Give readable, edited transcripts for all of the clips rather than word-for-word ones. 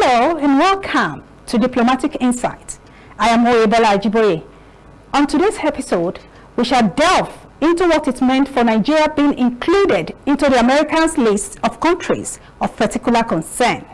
Hello and welcome to Diplomatic Insight. I am Oyebola Ajiboye. On today's episode, we shall delve into what it meant for Nigeria being included into the Americans' list of countries of particular concern.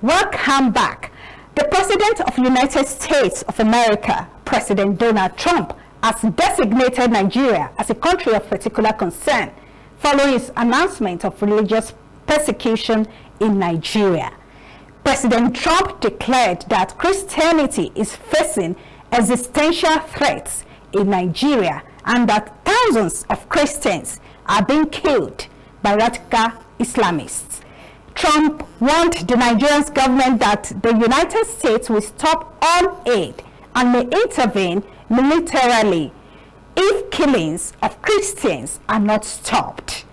Welcome back. The President of the United States of America, President Donald Trump, has designated Nigeria as a country of particular concern following his announcement of religious persecution in Nigeria. President Trump declared that Christianity is facing existential threats in Nigeria and that thousands of Christians are being killed by radical Islamists. Trump warned the Nigerian government that the United States will stop all aid and may intervene militarily if killings of Christians are not stopped.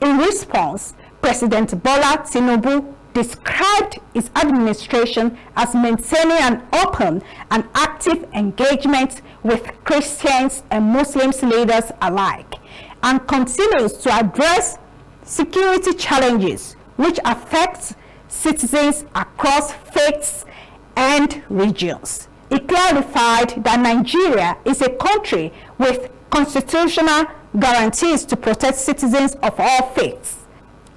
In response, President Bola Tinubu described his administration as maintaining an open and active engagement with Christians and Muslim leaders alike, and continues to address security challenges which affect citizens across faiths and regions. He clarified that Nigeria is a country with constitutional guarantees to protect citizens of all faiths.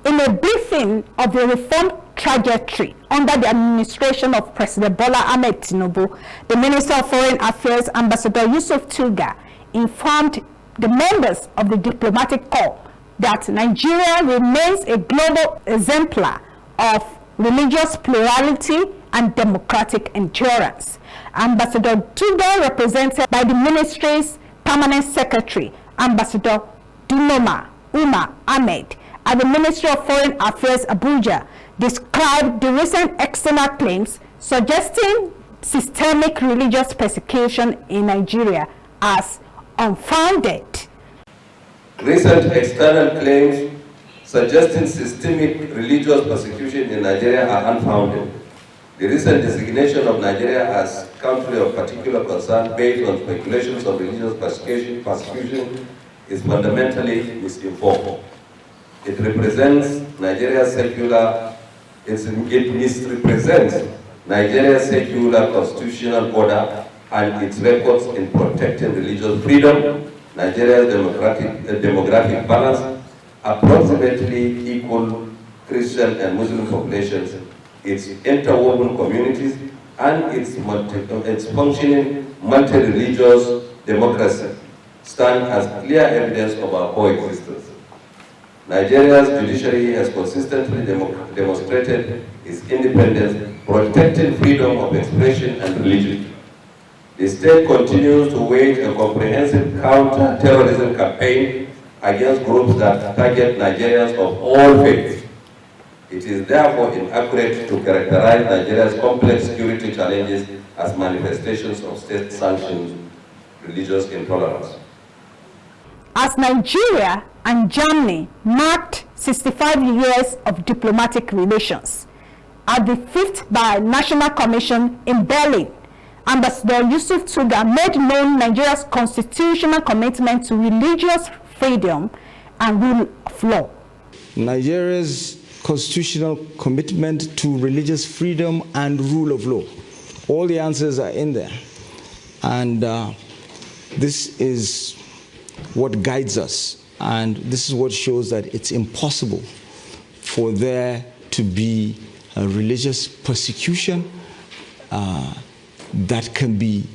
In a briefing of the reform trajectory under the administration of President Bola Ahmed Tinubu, the Minister of Foreign Affairs, Ambassador Yusuf Tuga, informed the members of the diplomatic corps that Nigeria remains a global exemplar of religious plurality and democratic endurance. Ambassador Tuga, represented by the ministry's permanent secretary, Ambassador Dunoma Umar Ahmed, at the Ministry of Foreign Affairs Abuja, described the recent external claims suggesting systemic religious persecution in Nigeria as unfounded. Recent external claims suggesting systemic religious persecution in Nigeria are unfounded. The recent designation of Nigeria as country of particular concern based on speculations of religious persecution is fundamentally misinformed. It misrepresents Nigeria's secular constitutional order and its records in protecting religious freedom, Nigeria's demographic balance, approximately equal Christian and Muslim populations, its interwoven communities, and its functioning multi-religious democracy stand as clear evidence of our coexistence. Nigeria's judiciary has consistently demonstrated its independence, protecting freedom of expression and religion. The state continues to wage a comprehensive counter-terrorism campaign against groups that target Nigerians of all faiths. It is therefore inaccurate to characterize Nigeria's complex security challenges as manifestations of state-sanctioned religious intolerance. As Nigeria and Germany marked 65 years of diplomatic relations, at the 5th Bi-National Commission in Berlin, Ambassador Yusuf Tuga made known Nigeria's constitutional commitment to religious freedom and rule of law. Nigeria's constitutional commitment to religious freedom and rule of law. All the answers are in there. And this is what guides us. And this is what shows that it's impossible for there to be a religious persecution that can be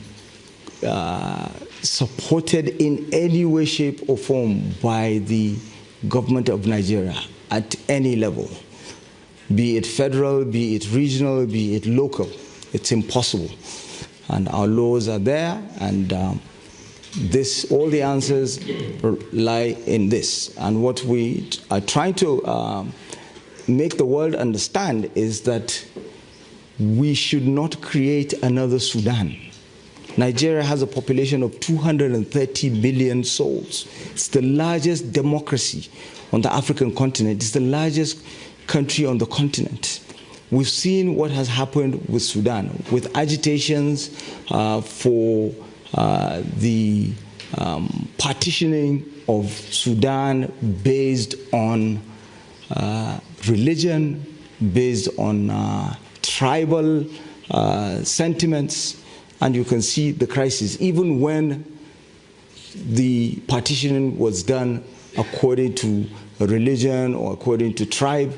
supported in any way, shape, or form by the government of Nigeria at any level, be it federal, be it regional, be it local. It's impossible. And our laws are there, and all the answers lie in this. And what we are trying to make the world understand is that we should not create another Sudan. Nigeria has a population of 230 million souls. It's the largest democracy on the African continent. It's the largest country on the continent. We've seen what has happened with Sudan, with agitations for the partitioning of Sudan based on religion, based on tribal sentiments, and you can see the crisis. Even when the partitioning was done according to religion or according to tribe,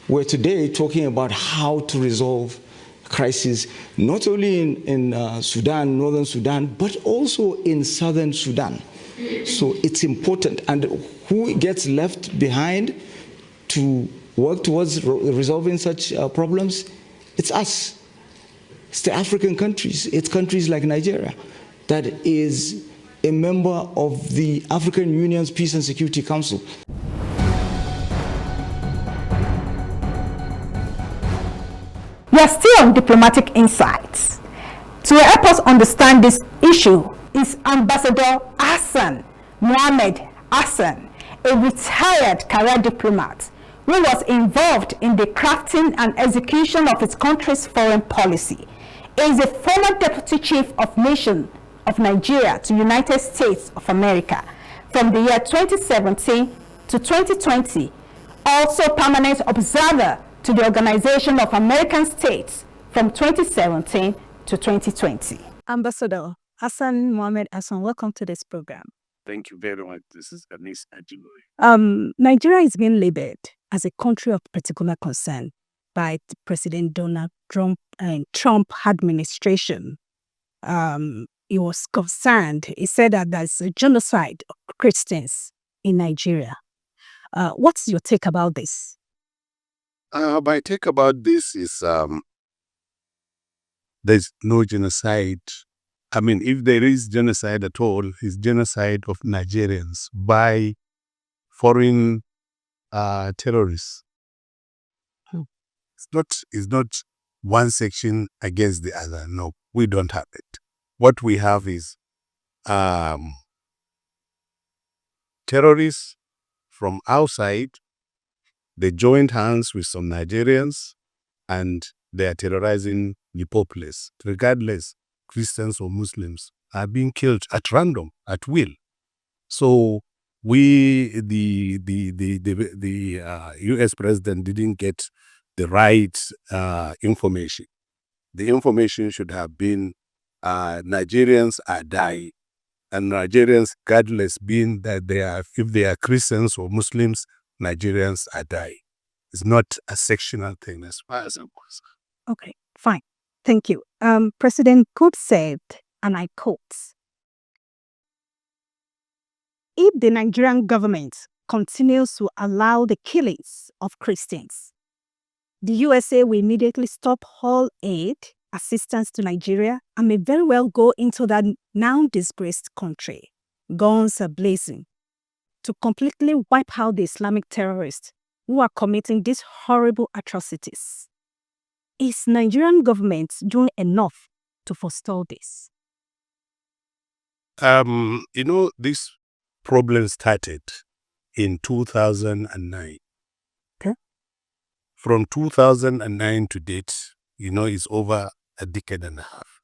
we're today talking about how to resolve crisis, not only in Sudan, northern Sudan, but also in southern Sudan. So it's important. And who gets left behind to work towards resolving such problems? It's us. It's the African countries. It's countries like Nigeria that is a member of the African Union's Peace and Security Council. We are still on diplomatic insights. To help us understand this issue is Ambassador Mohammed Hassan, a retired career diplomat who was involved in the crafting and execution of his country's foreign policy. He is a former Deputy Chief of Mission of Nigeria to United States of America from the year 2017 to 2020, also permanent observer to the Organization of American States from 2017 to 2020. Ambassador Hassan Mohammed Hassan, welcome to this program. Thank you very much. This is Ajiboye. Nigeria is being labeled as a country of particular concern by President Donald Trump and Trump administration. He was concerned. He said that there's a genocide of Christians in Nigeria. What's your take about this? My take about this is there's no genocide. I mean, if there is genocide at all, it's genocide of Nigerians by foreign terrorists. It's not one section against the other. No, we don't have it. What we have is terrorists from outside. They joined hands with some Nigerians and they are terrorizing the populace, regardless Christians or Muslims are being killed at random, at will. So the U.S. president didn't get the right information. The information should have been Nigerians are dying, and Nigerians, regardless being that if they are Christians or Muslims, Nigerians are dying. It's not a sectional thing as far as I'm concerned. Okay, fine. Thank you. President Good said, and I quote, "If the Nigerian government continues to allow the killings of Christians, the USA will immediately stop all aid, assistance to Nigeria, and may very well go into that now disgraced country, guns are blazing, to completely wipe out the Islamic terrorists who are committing these horrible atrocities. Is Nigerian government doing enough to forestall this?" This problem started in 2009. Okay. From 2009 to date, it's over a decade and a half.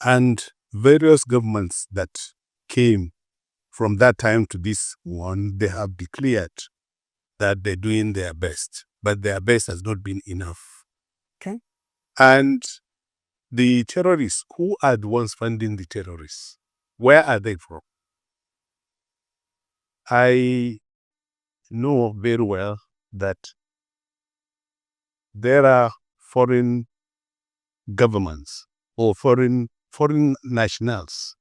And various governments that came from that time to this one, they have declared that they're doing their best, but their best has not been enough. Okay. And the terrorists, who are the ones funding the terrorists? Where are they from? I know very well that there are foreign governments or foreign nationals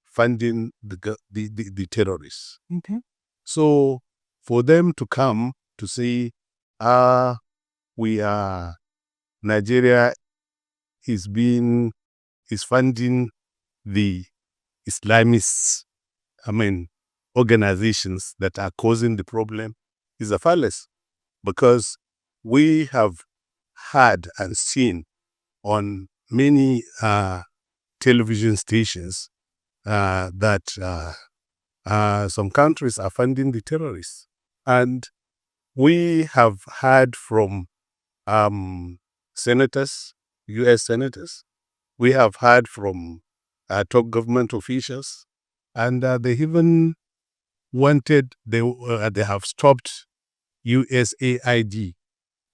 funding the terrorists. Okay. So for them to come to say, Nigeria is funding the Islamists, organizations that are causing the problem, is a fallacy, because we have heard and seen on many television stations that some countries are funding the terrorists. And we have heard from senators, U.S. senators. We have heard from top government officials, and they even wanted, they have stopped USAID.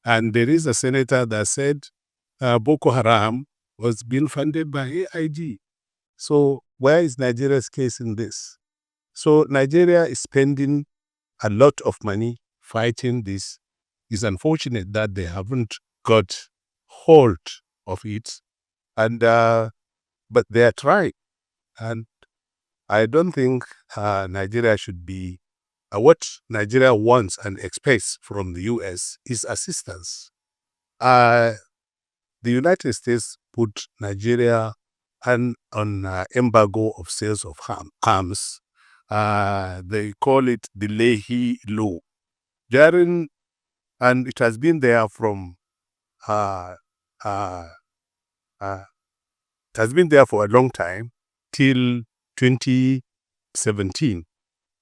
And there is a senator that said Boko Haram was being funded by AID. So where is Nigeria's case in this? So Nigeria is spending a lot of money fighting this. It's unfortunate that they haven't got hold of it, and but they are trying. And I don't think Nigeria should be. What Nigeria wants and expects from the U.S. is assistance. The United States put Nigeria on embargo of sales of arms. They call it the Leahy Law. And it has been there from it has been there for a long time, till 2017.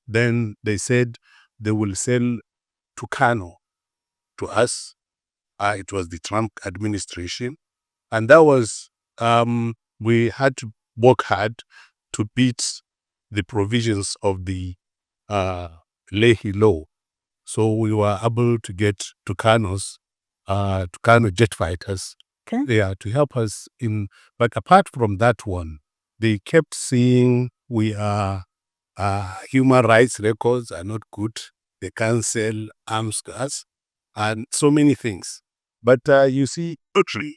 Then they said they will sell Tucano to us. It was the Trump administration. And that was, we had to work hard to beat the provisions of the Leahy Law. So we were able to get Tucano jet fighters, to help us in. But apart from that one, they kept saying we are human rights records are not good. They can't sell arms to us, and so many things. But you see, the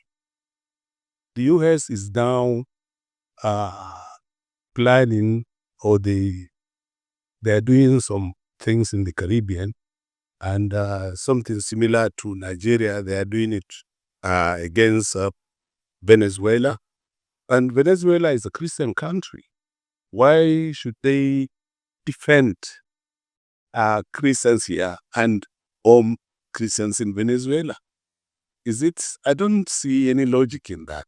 U.S. is now planning, or they are doing some things in the Caribbean, and something similar to Nigeria. They are doing it against Venezuela. And Venezuela is a Christian country. Why should they defend Christians here and Christians in Venezuela? I don't see any logic in that.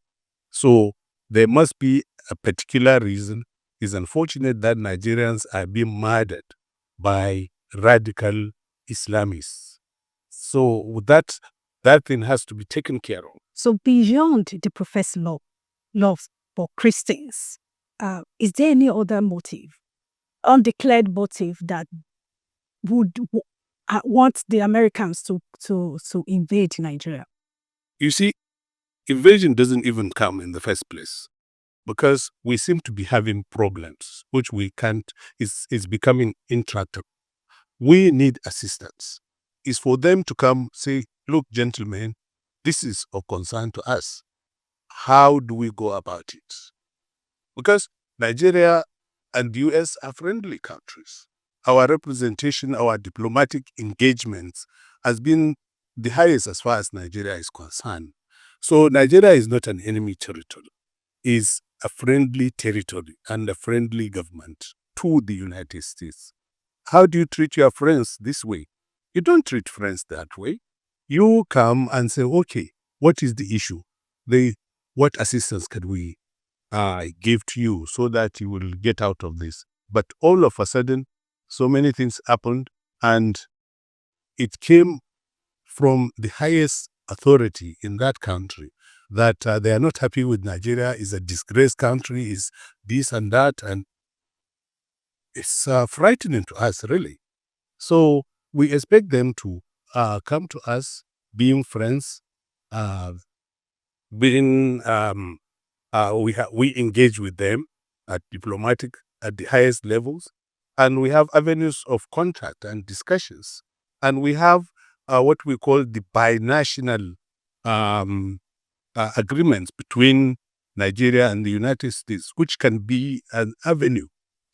So there must be a particular reason. It's unfortunate that Nigerians are being murdered by radical Islamists. So that thing has to be taken care of. So beyond the professed love for Christians, is there any other motive, undeclared motive, that would want the Americans to invade Nigeria? You see, invasion doesn't even come in the first place, because we seem to be having problems, which we can't, it's becoming intractable. We need assistance. It's for them to come say, look, gentlemen, this is of concern to us. How do we go about it? Because Nigeria and the U.S. are friendly countries. Our representation, our diplomatic engagements has been the highest as far as Nigeria is concerned. So Nigeria is not an enemy territory. It's a friendly territory and a friendly government to the United States. How do you treat your friends this way? You don't treat friends that way. You come and say, okay, what is the issue? What assistance can we give to you so that you will get out of this? But all of a sudden, so many things happened, and it came from the highest authority in that country that they are not happy with Nigeria, is a disgraced country, is this and that, and it's frightening to us, really. So we expect them to come to us, being friends, we engage with them at the highest levels, and we have avenues of contact and discussions, and we have what we call the binational agreements between Nigeria and the United States, which can be an avenue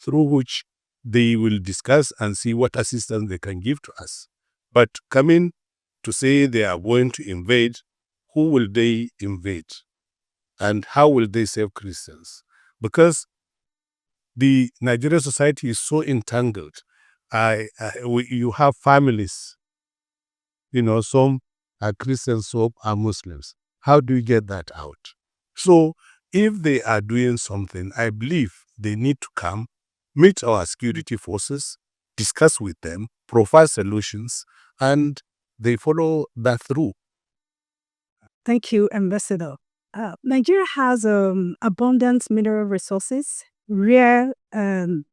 through which they will discuss and see what assistance they can give to us. But coming to say they are going to invade, who will they invade? And how will they save Christians? Because the Nigerian society is so entangled. You have families, some are Christians, some are Muslims. How do you get that out? So if they are doing something, I believe they need to come, meet our security forces, discuss with them, provide solutions, and they follow that through. Thank you, Ambassador. Nigeria has abundant mineral resources, rare earth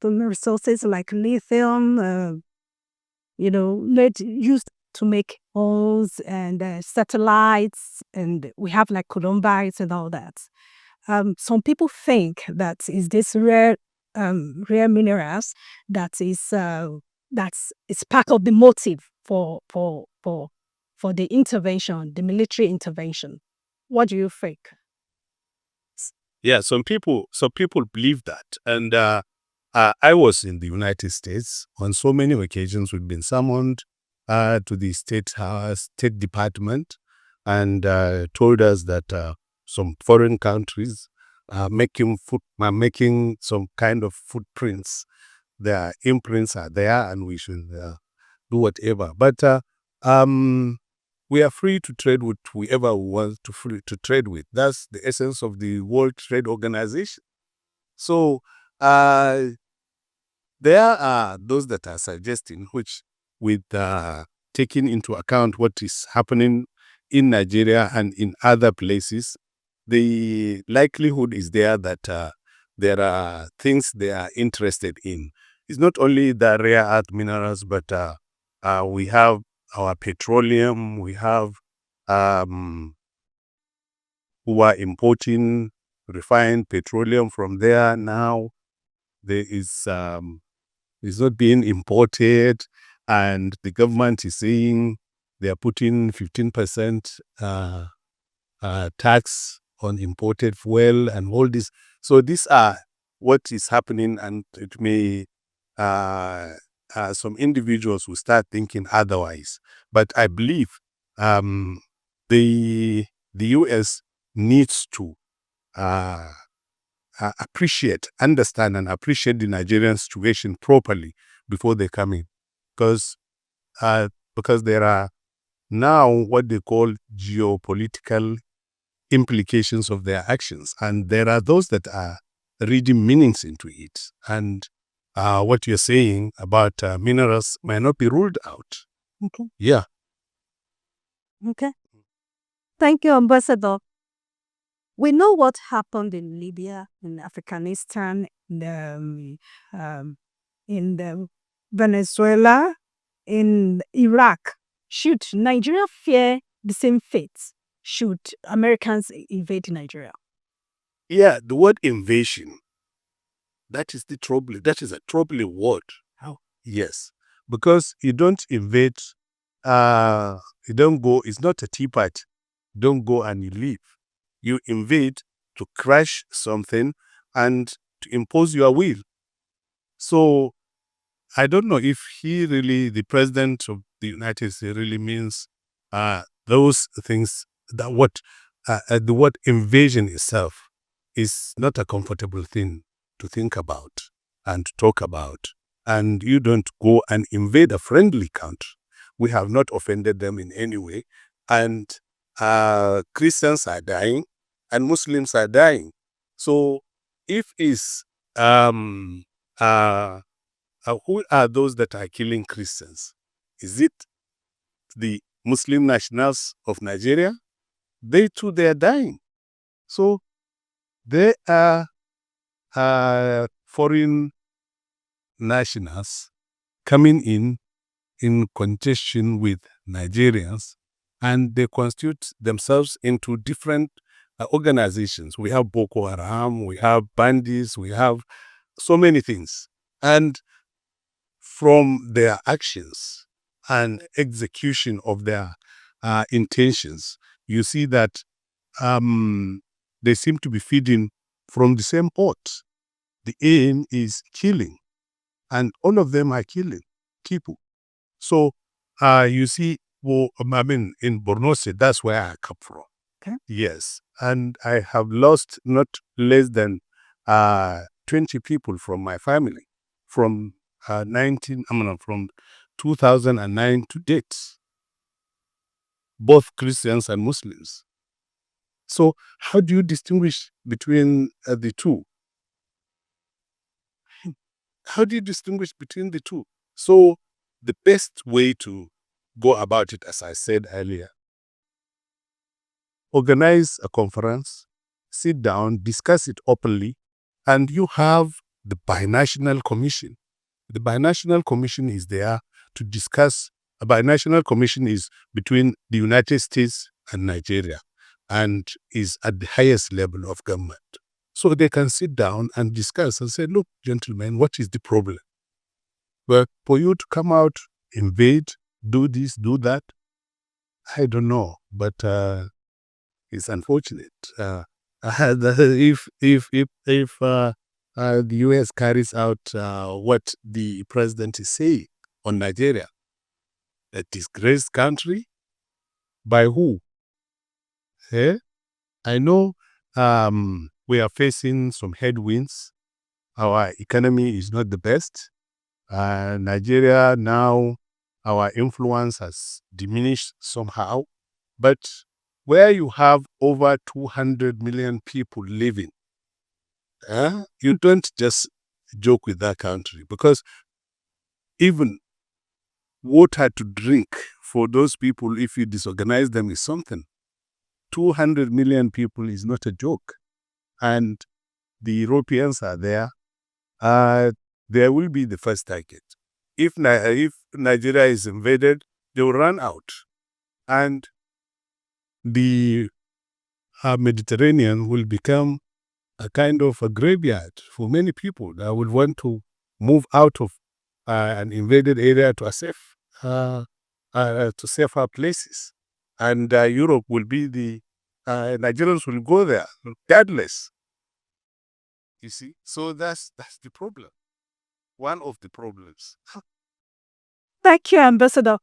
resources like lithium, used to make holes and satellites, and we have like columbites and all that. Some people think that is this rare minerals that is part of the motive for the intervention, the military intervention. What do you think? Yeah, some people believe that, and I was in the United States on so many occasions. We've been summoned to the State Department, and told us that some foreign countries are making some kind of footprints. Their imprints are there, and we should do whatever. But we are free to trade with whoever we want to trade with. That's the essence of the World Trade Organization. So there are those that are suggesting, which with taking into account what is happening in Nigeria and in other places, the likelihood is there that there are things they are interested in. It's not only the rare earth minerals, but we have our petroleum, we have who are importing refined petroleum from there now. There is it's not being imported, and the government is saying they are putting 15% tax on imported fuel and all this. So these are what is happening, and it may some individuals will start thinking otherwise. But I believe the U.S. needs to understand and appreciate the Nigerian situation properly before they come in, because there are now what they call geopolitical implications of their actions, and there are those that are reading meanings into it. And what you're saying about minerals might not be ruled out. Okay. Yeah. Okay. Thank you, Ambassador. We know what happened in Libya, in Afghanistan, in the Venezuela, in Iraq. Should Nigeria fear the same fate? Should Americans invade Nigeria? Yeah, the word invasion, that is the trouble. That is a troubling word. How? Yes, because you don't invade. You don't go. It's not a tea party. Don't go and you leave. You invade to crush something and to impose your will. So I don't know if the president of the United States really means those things. That the word invasion itself is not a comfortable thing to think about and to talk about. And you don't go and invade a friendly country. We have not offended them in any way. And Christians are dying and Muslims are dying. So if it's who are those that are killing Christians? Is it the Muslim nationals of Nigeria? They too, they are dying. So they are foreign nationals coming in contention with Nigerians, and they constitute themselves into different organizations. We have Boko Haram, we have bandits, we have so many things. And from their actions and execution of their intentions, you see that they seem to be feeding from the same pot. The aim is killing, and all of them are killing people. So you see, in Borno State, that's where I come from. Okay. Yes, and I have lost not less than 20 people from my family from from 2009 to date, both Christians and Muslims. So how do you distinguish between the two? How do you distinguish between the two? So the best way to go about it, as I said earlier, organize a conference, sit down, discuss it openly, and you have the binational commission. The binational commission is there to discuss. A binational commission is between the United States and Nigeria and is at the highest level of government. So they can sit down and discuss and say, look, gentlemen, what is the problem? Well, for you to come out, invade, do this, do that, I don't know, but it's unfortunate. If the U.S. carries out what the president is saying on Nigeria, a disgraced country, by who? Eh? I know we are facing some headwinds. Our economy is not the best. Nigeria now, our influence has diminished somehow. But where you have over 200 million people living, you don't just joke with that country, because even water to drink for those people, if you disorganize them, is something. 200 million people is not a joke. And the Europeans are there. There will be the first target. If Nigeria is invaded, they will run out. And the Mediterranean will become a kind of a graveyard for many people that would want to move out of an invaded area to safer places. And Europe will be Nigerians will go there, regardless. You see? So that's the problem. One of the problems. Thank you, Ambassador.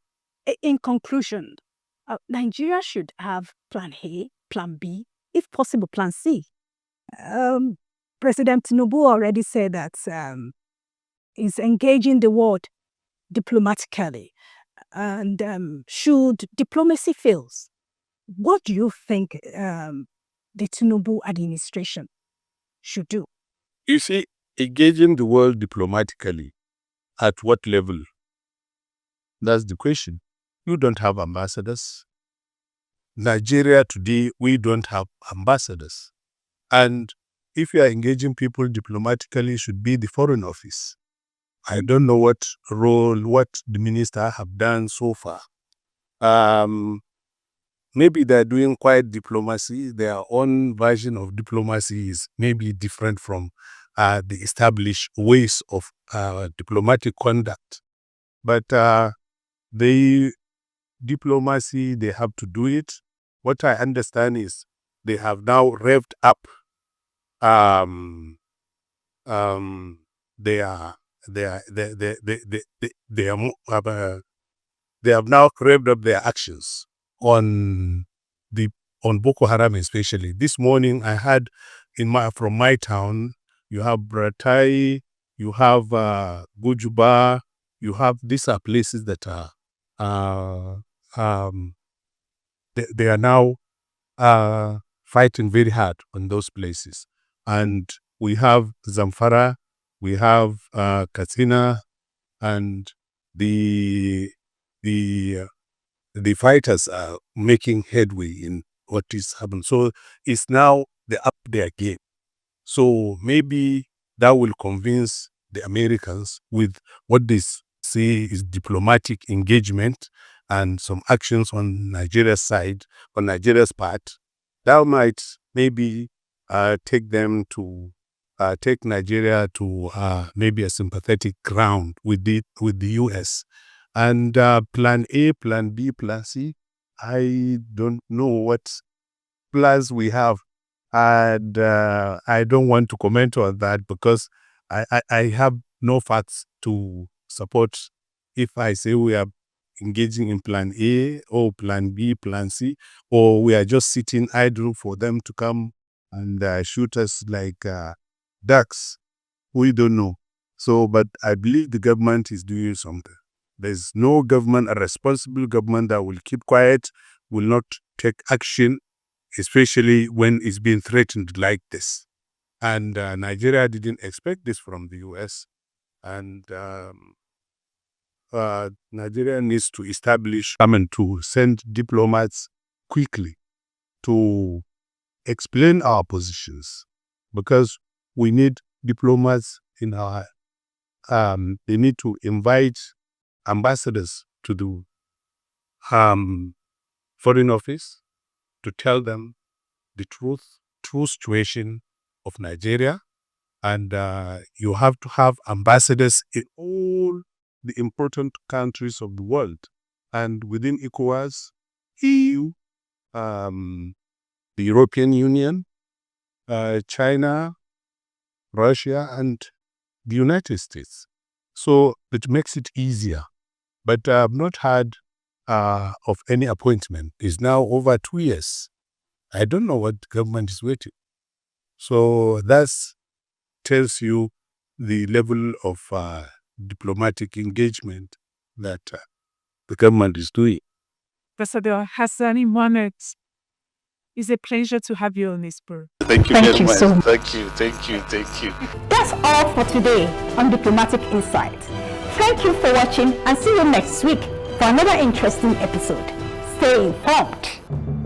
In conclusion, Nigeria should have Plan A, Plan B, if possible, Plan C. President Tinubu already said that he's engaging the world diplomatically. And should diplomacy fail, what do you think the Tinubu administration should do? You see, engaging the world diplomatically, at what level? That's the question. You don't have ambassadors. Nigeria today, we don't have ambassadors. And if you are engaging people diplomatically, it should be the Foreign Office. I don't know what the minister have done so far. Maybe they're doing quiet diplomacy. Their own version of diplomacy is maybe different from the established ways of diplomatic conduct. But the diplomacy, they have to do it. What I understand is they have now revved up they have now revved up their actions on Boko Haram especially. This morning I had from my town, you have Bratai, you have Gujuba, these are places that they are now fighting very hard on those places. And we have Zamfara, we have Katsina, and the fighters are making headway in what is happening. So it's now the up their game. So maybe that will convince the Americans with what they say is diplomatic engagement and some actions on Nigeria's side, on Nigeria's part. That might maybe take Nigeria to maybe a sympathetic ground with the U.S. And Plan A, Plan B, Plan C, I don't know what plans we have. And I don't want to comment on that because I have no facts to support if I say we are engaging in Plan A or Plan B, Plan C, or we are just sitting idle for them to come and shoot us like ducks. We don't know. So, but I believe the government is doing something. There's no government, a responsible government, that will keep quiet, will not take action, especially when it's being threatened like this. And Nigeria didn't expect this from the U.S. And Nigeria needs to to send diplomats quickly to explain our positions, because we need diplomats in our, they need to invite ambassadors to the foreign office to tell them the true situation of Nigeria. And you have to have ambassadors in all the important countries of the world. And within ECOWAS, EU, the European Union, China, Russia, and the United States. So it makes it easier. But I've not heard of any appointment. It's now over 2 years. I don't know what the government is waiting. So that tells you the level of diplomatic engagement that the government is doing. Ambassador Hassan Mohammed, it's a pleasure to have you on this program. Thank you Thank very you much. so much. Thank you. That's all for today on Diplomatic Insight. Thank you for watching and see you next week for another interesting episode. Stay informed.